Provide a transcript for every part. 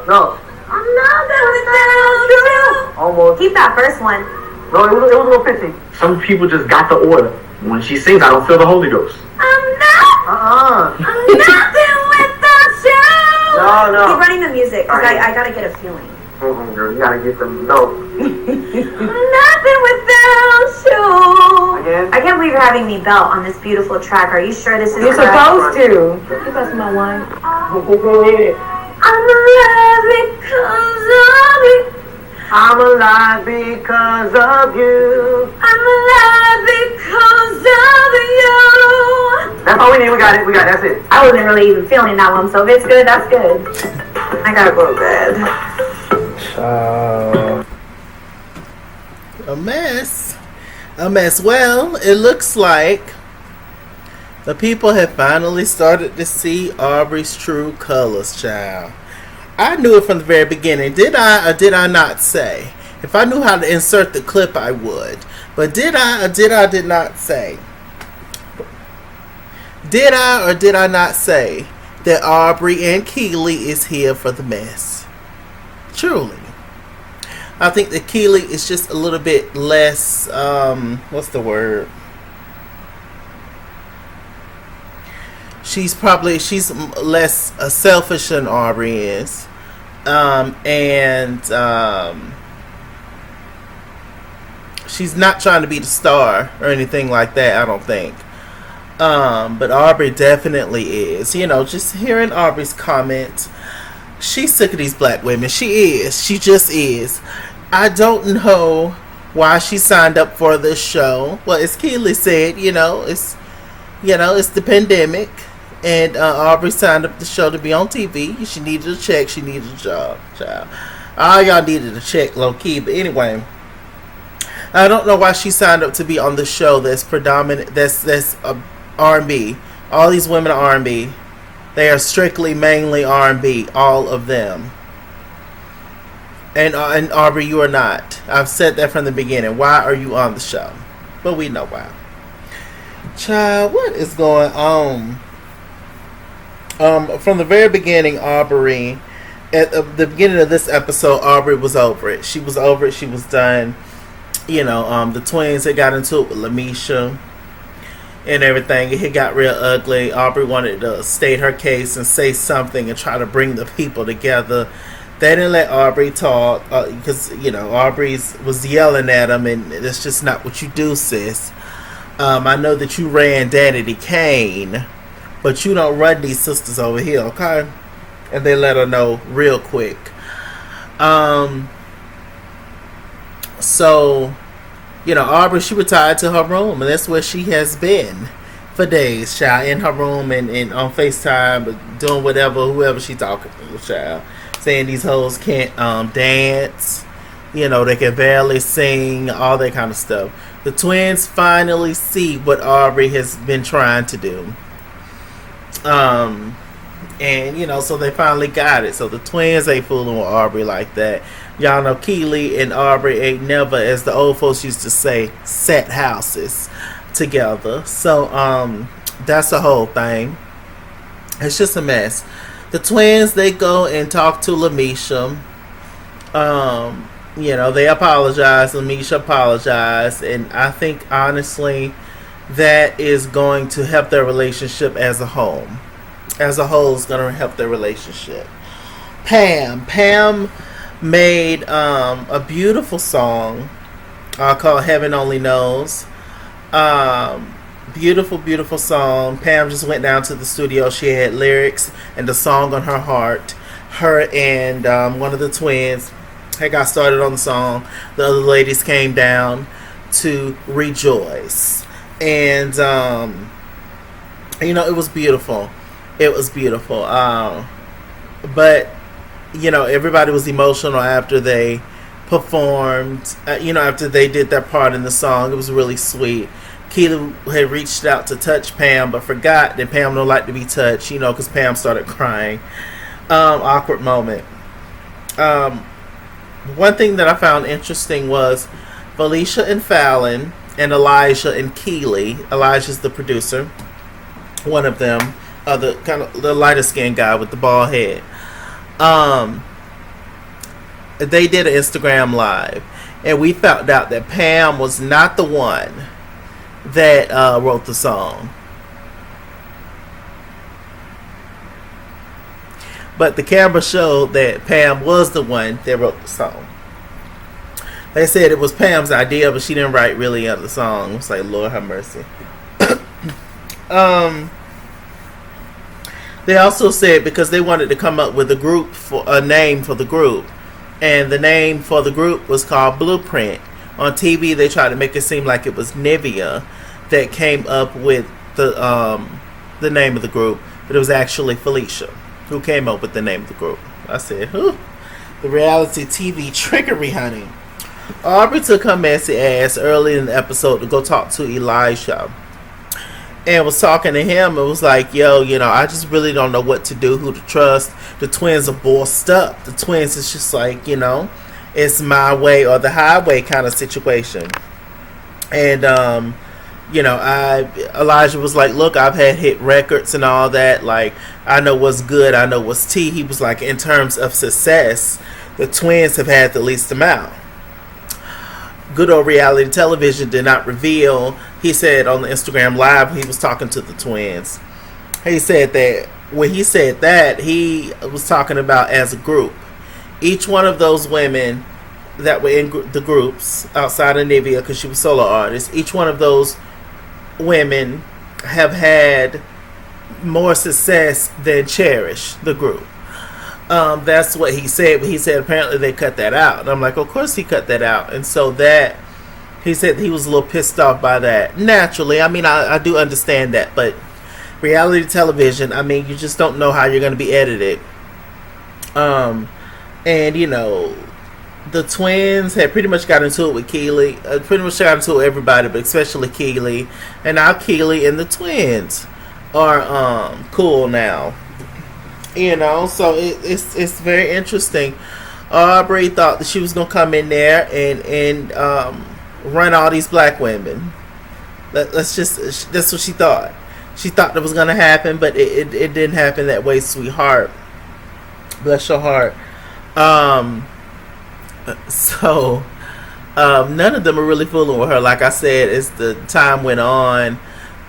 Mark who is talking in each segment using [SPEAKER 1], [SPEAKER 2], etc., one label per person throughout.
[SPEAKER 1] No.
[SPEAKER 2] I'm nothing without you.
[SPEAKER 1] Almost.
[SPEAKER 2] Keep that first one.
[SPEAKER 1] No, it was a little pitchy. Some people just got the order. When she sings, I don't feel the Holy Ghost.
[SPEAKER 2] I'm nothing without you.
[SPEAKER 1] No.
[SPEAKER 2] Keep running the music, because I gotta get a feeling.
[SPEAKER 1] Girl, you gotta get them notes.
[SPEAKER 2] Nothing without you.
[SPEAKER 1] Again?
[SPEAKER 2] I can't believe you're having me belt on this beautiful track. Are you sure this is
[SPEAKER 3] You're
[SPEAKER 2] correct?
[SPEAKER 3] supposed to. Give us my wine.
[SPEAKER 2] I'm alive because of you.
[SPEAKER 1] I'm alive because of you.
[SPEAKER 2] I'm alive because of you.
[SPEAKER 1] That's all we need. We got it. That's it.
[SPEAKER 2] I wasn't really even feeling that one, so if it's good, that's good. I gotta go to bed.
[SPEAKER 4] A mess. Well, it looks like the people have finally started to see Aubrey's true colors, child. I knew it from the very beginning. Did I or did I not say? If I knew how to insert the clip, I would. But did I or did not say? Did I or did I not say that Aubrey and Keely is here for the mess? Truly. I think that Keely is just a little bit less, what's the word? She's less selfish than Aubrey is. She's not trying to be the star or anything like that, I don't think. But Aubrey definitely is. You know, just hearing Aubrey's comment, she's sick of these black women. She is. She just is. I don't know why she signed up for this show. Well, as Keely said, it's the pandemic. And Aubrey signed up the show to be on TV. She needed a check. She needed a job. Child. All y'all needed a check, low key. But anyway, I don't know why she signed up to be on the show that's predominant. That's R&B. All these women are R&B. They are strictly, mainly R&B. All of them. And Aubrey, you are not. I've said that from the beginning. Why are you on the show? But we know why. Child, what is going on? From the very beginning, Aubrey, at the beginning of this episode, Aubrey was over it. She was over it. She was done. The twins had got into it with Lamisha and everything. It got real ugly. Aubrey wanted to state her case and say something and try to bring the people together. They didn't let Aubrey talk because, Aubrey was yelling at him, and that's just not what you do, sis. I know that you ran Danity Kane, but you don't run these sisters over here, okay? And they let her know real quick. So, Aubrey, she retired to her room, and that's where she has been for days, child. In her room and on FaceTime, doing whoever she talking to, child. Saying these hoes can't dance. They can barely sing, all that kind of stuff. The twins finally see what Aubrey has been trying to do. So they finally got it. So the twins ain't fooling with Aubrey like that. Y'all know Keely and Aubrey ain't never, as the old folks used to say, set houses together. So that's the whole thing. It's just a mess. The twins, they go and talk to Lamisha. They apologize. Lamisha apologized. And I think, honestly, that is going to help their relationship as a whole. As a whole, is going to help their relationship. Pam made a beautiful song called Heaven Only Knows. Beautiful song. Pam just went down to the studio. She had lyrics and the song on her heart. Her and one of the twins had got started on the song. The other ladies came down to rejoice. And it was beautiful. It was beautiful. But everybody was emotional after they performed. After they did their part in the song. It was really sweet. Keely had reached out to touch Pam, but forgot that Pam don't like to be touched, because Pam started crying. Awkward moment. One thing that I found interesting was Felicia and Fallon and Elijah and Keely. Elijah's the producer. One of them, the lighter skinned guy with the bald head. they did an Instagram live, and we found out that Pam was not the one that wrote the song. But the camera showed that Pam was the one that wrote the song. They said it was Pam's idea, but she didn't write really the song. It's like, Lord have mercy. They also said because they wanted to come up with a name for the group, and the name for the group was called Blueprint. On TV, they tried to make it seem like it was Nivea that came up with the name of the group, but it was actually Felicia who came up with the name of the group. I said, "Whew, the reality TV trickery, honey." Aubrey took her messy ass early in the episode to go talk to Elijah, and was talking to him and was like, yo, I just really don't know what to do, who to trust. The twins are bossed up. The twins is just like, it's my way or the highway kind of situation. And, Elijah was like, look, I've had hit records and all that. Like, I know what's good. I know what's tea. He was like, in terms of success, the twins have had the least amount. Good old reality television did not reveal. He said on the Instagram live he was talking to the twins. He said that when he said that, he was talking about as a group. Each one of those women that were in the groups outside of Nivea, because she was solo artist, each one of those women have had more success than Cherish, the group. That's what he said, but he said apparently they cut that out. And I'm like, of course he cut that out. And so that, he said he was a little pissed off by that. Naturally, I mean, I do understand that, but reality television, I mean, you just don't know how you're going to be edited. And, the twins had pretty much got into it with Keely. Pretty much got into it with everybody, but especially Keely. And now Keely and the twins are cool now. So it's very interesting. Aubrey thought that she was gonna come in there and run all these black women. That's what she thought. She thought that was gonna happen, but it didn't happen that way, sweetheart. Bless your heart. So none of them are really fooling with her. Like I said, as the time went on,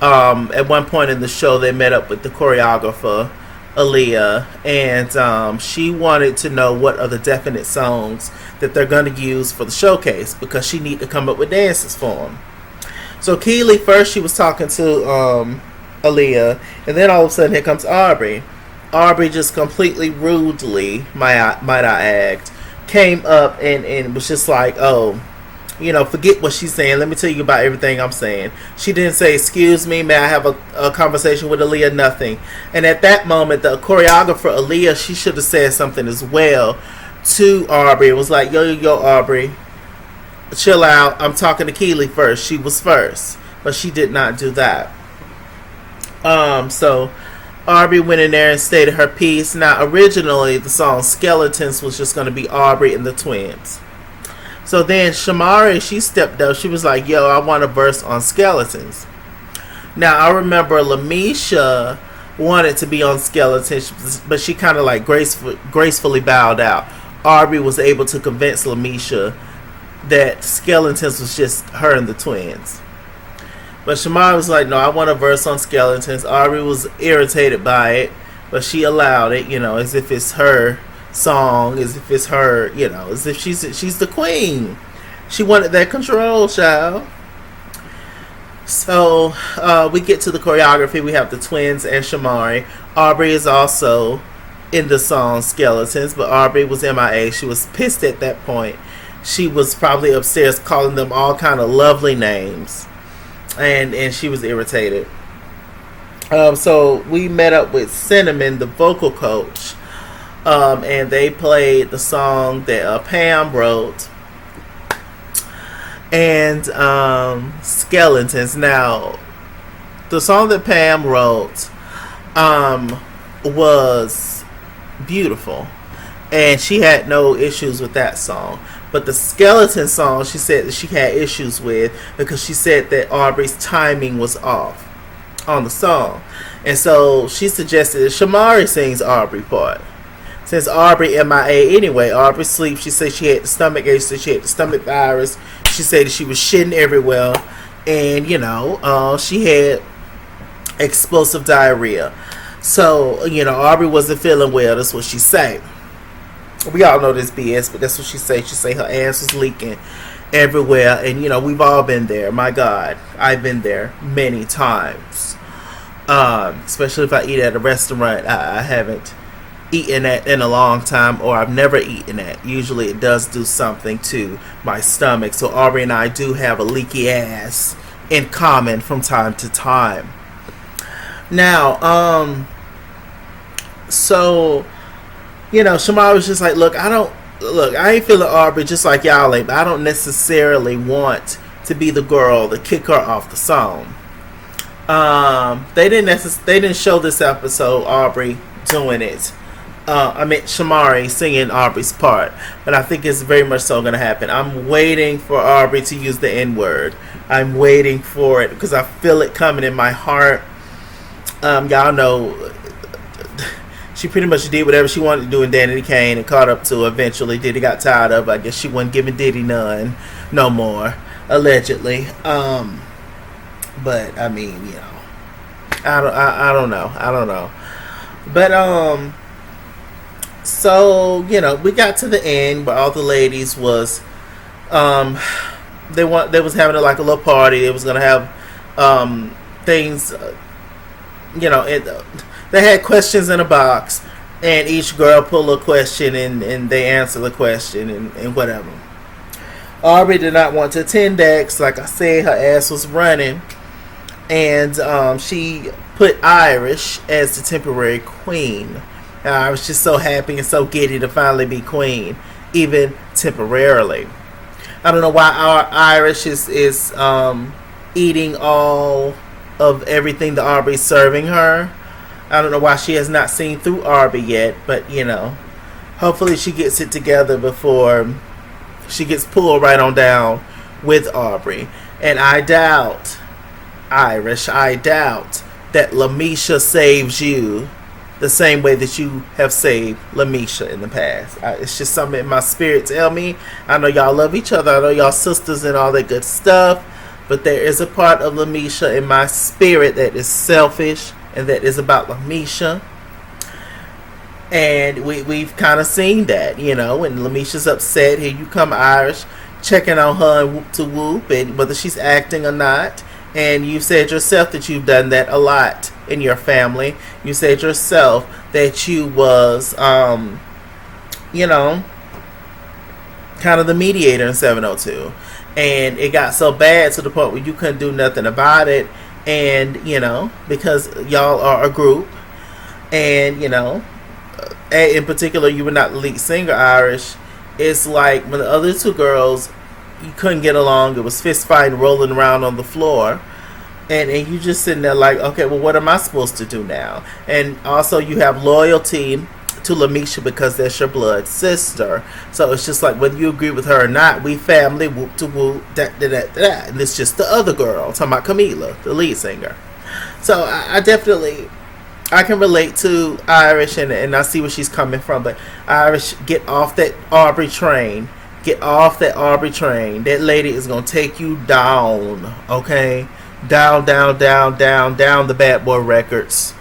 [SPEAKER 4] at one point in the show, they met up with the choreographer, Aaliyah, and she wanted to know what are the definite songs that they're going to use for the showcase, because she need to come up with dances for them. So Keely, first she was talking to Aaliyah, and then all of a sudden here comes Aubrey. Aubrey just completely rudely, might I add, came up and was just like, oh, forget what she's saying. Let me tell you about everything I'm saying. She didn't say, excuse me, may I have a conversation with Aaliyah? Nothing. And at that moment, the choreographer, Aaliyah, she should have said something as well to Aubrey. It was like, yo, Aubrey, chill out. I'm talking to Keely first. She was first. But she did not do that. So Aubrey went in there and stated her piece. Now, originally, the song Skeletons was just going to be Aubrey and the twins. So then Shamari, she stepped up. She was like, yo, I want a verse on Skeletons. Now, I remember Lamisha wanted to be on Skeletons, but she kind of like gracefully bowed out. Aubrey was able to convince Lamisha that Skeletons was just her and the twins. But Shamari was like, no, I want a verse on Skeletons. Aubrey was irritated by it, but she allowed it, as if it's her song, as if it's her, as if she's the queen. She wanted that control, child. So we get to the choreography. We have the twins and Shamari. Aubrey is also in the song Skeletons, but Aubrey was MIA. She was pissed at that point. She was probably upstairs calling them all kind of lovely names, and she was irritated. So we met up with Cinnamon, the vocal coach, and they played the song that Pam wrote, and Skeletons. Now, the song that Pam wrote was beautiful, and she had no issues with that song. But the Skeleton song, she said that she had issues with, because she said that Aubrey's timing was off on the song. And so she suggested that Shamari sings Aubrey part. since Aubrey MIA anyway. Aubrey sleep. She said she had the stomach ache. She said she had the stomach virus. She said that she was shitting everywhere. And, she had explosive diarrhea. So, Aubrey wasn't feeling well. That's what she said. We all know this BS, but that's what she said. She said her ass was leaking everywhere. And, we've all been there. My God, I've been there many times. Especially if I eat at a restaurant I haven't eaten at in a long time, or I've never eaten at. Usually it does do something to my stomach. So Aubrey and I do have a leaky ass in common from time to time. Now, so, Shamar was just like, look, I ain't feeling Aubrey just like y'all ain't, but I don't necessarily want to be the girl to kick her off the song. They didn't show this episode Aubrey doing it. Shamari singing Aubrey's part, but I think it's very much so going to happen. I'm waiting for Aubrey to use the N-word. I'm waiting for it because I feel it coming in my heart. Y'all know she pretty much did whatever she wanted to do in Danity Kane and caught up to eventually. Diddy got tired of it. I guess she wasn't giving Diddy none no more, allegedly. But I mean, I don't know. But so we got to the end where all the ladies was they was having like a little party. They was gonna have things. They had questions in a box, and each girl pulled a question, and they answer the question and whatever. Aubrey did not want to attend that. Like I said, her ass was running, and she put Irish as the temporary queen. I was just so happy and so giddy to finally be queen, even temporarily. I don't know why our Irish is eating all of everything that Aubrey's serving her. I don't know why she has not seen through Aubrey yet, but hopefully she gets it together before she gets pulled right on down with Aubrey. And I doubt, Irish, that Lamisha saves you the same way that you have saved Lamisha in the past. It's just something in my spirit tell me. I know y'all love each other. I know y'all sisters and all that good stuff. But there is a part of Lamisha in my spirit that is selfish and that is about Lamisha. And we've kind of seen that, when Lamisha's upset, here you come Irish, checking on her and whoop to whoop, and whether she's acting or not. And you said yourself that you've done that a lot in your family. You said yourself that you was, kind of the mediator in 702. And it got so bad to the point where you couldn't do nothing about it. And, because y'all are a group. And, in particular, you were not the lead singer, Irish. It's like when the other two girls, you couldn't get along. It was fist fighting, rolling around on the floor. And you just sitting there like, okay, well, what am I supposed to do now? And also you have loyalty to Lamisha because that's your blood sister. So it's just like whether you agree with her or not, we family, whoop to whoop, da da da da. And it's just the other girl, talking about Camila, the lead singer. So I definitely, I can relate to Irish and I see where she's coming from. But Irish, get off that Aubrey train. Get off that Aubrey train. That lady is going to take you down, okay? Down the Bad Boy Records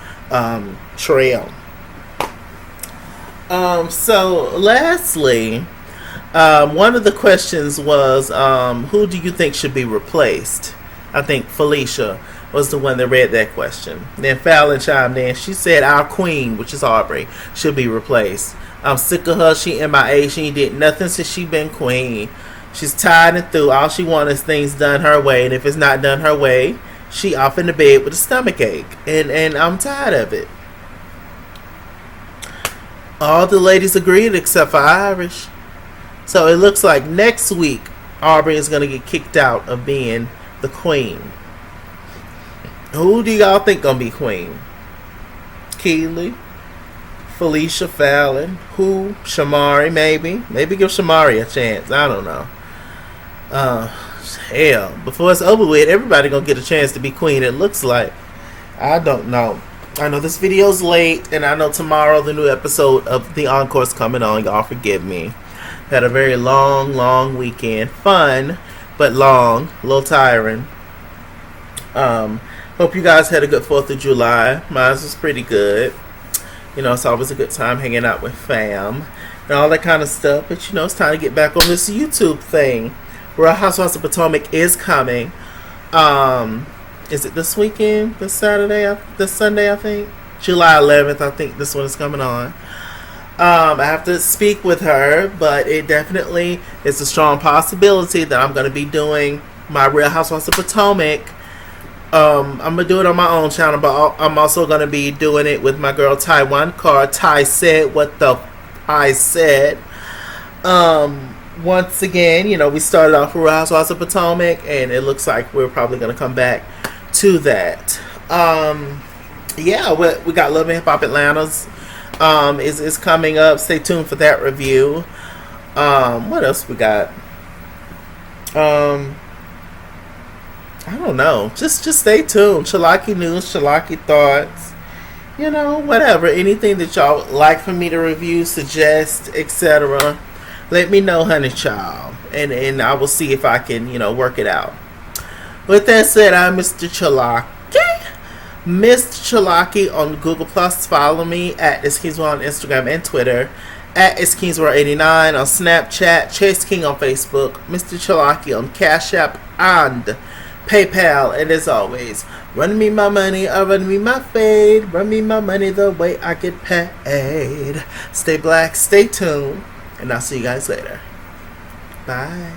[SPEAKER 4] trail. So lastly, one of the questions was, who do you think should be replaced? I think Felicia was the one that read that question. Then Fallon chimed in. She said our queen, which is Aubrey, should be replaced. I'm sick of her. She MIA. She did nothing since she been queen. She's tired and through. All she wants is things done her way. And if it's not done her way, she off in the bed with a stomach ache. And I'm tired of it. All the ladies agreed except for Irish. So it looks like next week Aubrey is going to get kicked out of being the queen. Who do y'all think going to be queen? Keely? Felicia, Fallon? Who? Shamari, maybe? Maybe give Shamari a chance. I don't know. Hell, before it's over with, everybody gonna get a chance to be queen. It looks like. I don't know. I know this video's late, and I know tomorrow the new episode of the Encore is coming on. Y'all forgive me. Had a very long weekend. Fun, but long. A little tiring. Hope you guys had a good 4th of July. Mine was pretty good. You know, it's always a good time hanging out with fam and all that kind of stuff. But, you know, it's time to get back on this YouTube thing. Real Housewives of Potomac is coming. Is it this weekend? This Saturday? This Sunday, I think? July 11th, I think this one is coming on. I have to speak with her, but it definitely is a strong possibility that I'm going to be doing my Real Housewives of Potomac. I'm going to do it on my own channel, but I'm also going to be doing it with my girl Encore. Ty said what the I said. Once again, you know, we started off with Real Housewives of Potomac, and it looks like we're probably going to come back to that. Yeah, we got Love and Hip Hop Atlanta's is coming up. Stay tuned for that review. What else we got? I don't know. Just stay tuned. Chalaki news, Chalaki thoughts. You know, whatever. Anything that y'all would like for me to review, suggest, etc. Let me know, honey child. And I will see if I can, you know, work it out. With that said, I'm Mr. Chalaki. Mr. Chalaki on Google Plus. Follow me at IsKingsWorld on Instagram and Twitter. At IsKingsWorld89 on Snapchat. Chase King on Facebook. Mr. Chalaki on Cash App and PayPal. And as always, run me my money or run me my fade. Run me my money the way I get paid. Stay black, stay tuned, and I'll see you guys later. Bye.